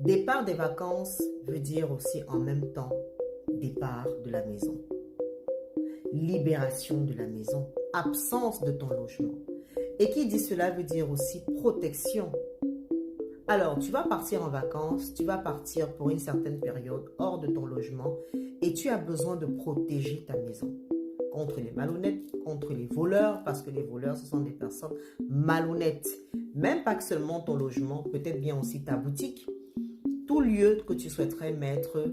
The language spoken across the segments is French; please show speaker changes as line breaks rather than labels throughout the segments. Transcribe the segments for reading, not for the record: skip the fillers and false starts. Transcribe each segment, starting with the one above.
Départ des vacances veut dire aussi en même temps départ de la maison. Libération de la maison, absence de ton logement. Et qui dit cela veut dire aussi protection. Alors, tu vas partir en vacances, tu vas partir pour une certaine période hors de ton logement et tu as besoin de protéger ta maison contre les malhonnêtes, contre les voleurs, parce que les voleurs, ce sont des personnes malhonnêtes. Même pas que seulement ton logement, peut-être bien aussi ta boutique, tout lieu que tu souhaiterais mettre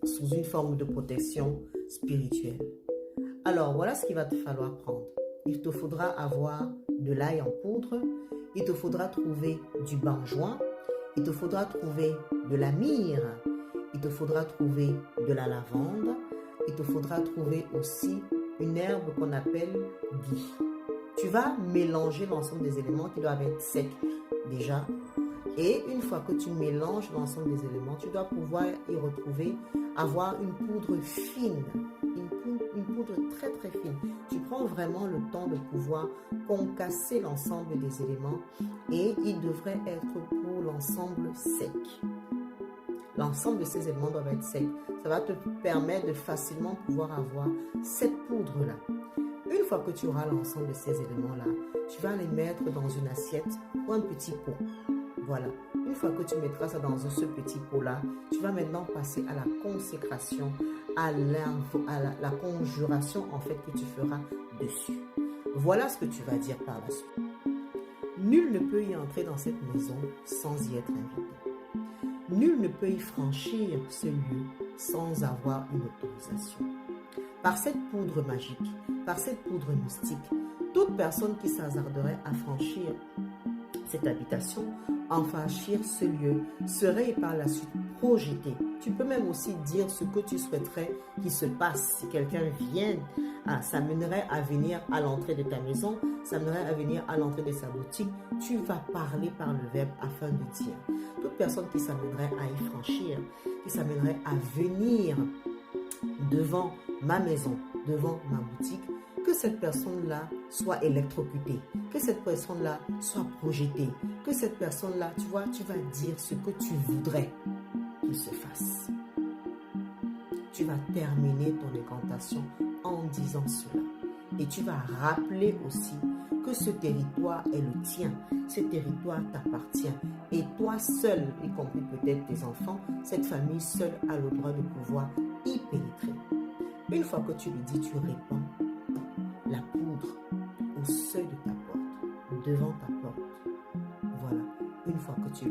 sous une forme de protection spirituelle. Alors, voilà ce qu'il va te falloir prendre. Il te faudra avoir de l'ail en poudre, il te faudra trouver du benjoin, il te faudra trouver de la myrrhe, il te faudra trouver de la lavande, il te faudra trouver aussi une herbe qu'on appelle gui. Tu vas mélanger l'ensemble des éléments qui doivent être secs déjà. Et une fois que tu mélanges l'ensemble des éléments, tu dois pouvoir y retrouver, avoir une poudre fine, une poudre très très fine. Tu prends vraiment le temps de pouvoir concasser l'ensemble des éléments et il devrait être pour l'ensemble sec. L'ensemble de ces éléments doivent être secs. Ça va te permettre de facilement pouvoir avoir cette poudre-là. Une fois que tu auras l'ensemble de ces éléments-là, tu vas les mettre dans une assiette ou un petit pot. Voilà. Une fois que tu mettras ça dans ce petit pot-là, tu vas maintenant passer à la consécration, à la conjuration en fait que tu feras dessus. Voilà ce que tu vas dire par la suite. Nul ne peut y entrer dans cette maison sans y être invité. Nul ne peut y franchir ce lieu sans avoir une autorisation. Par cette poudre magique, par cette poudre mystique, toute personne qui s'hasarderait à franchir cette habitation, en franchir ce lieu, serait par la suite projeté. Tu peux même aussi dire ce que tu souhaiterais qu'il se passe. Si quelqu'un vient, ça mènerait à venir à l'entrée de ta maison, ça mènerait à venir à l'entrée de sa boutique. Tu vas parler par le verbe afin de dire. Toute personne qui s'amènerait à y franchir, qui s'amènerait à venir devant ma maison, devant ma boutique, que cette personne-là soit électrocutée, que cette personne-là soit projetée, que cette personne-là, tu vois, tu vas dire ce que tu voudrais qu'il se fasse. Tu vas terminer ton incantation en disant cela. Et tu vas rappeler aussi que ce territoire est le tien, ce territoire t'appartient. Et toi seul, y compris peut-être tes enfants, cette famille seule a le droit de pouvoir y pénétrer. Une fois que tu le dis, tu répands la poudre au seuil de ta porte, devant ta porte.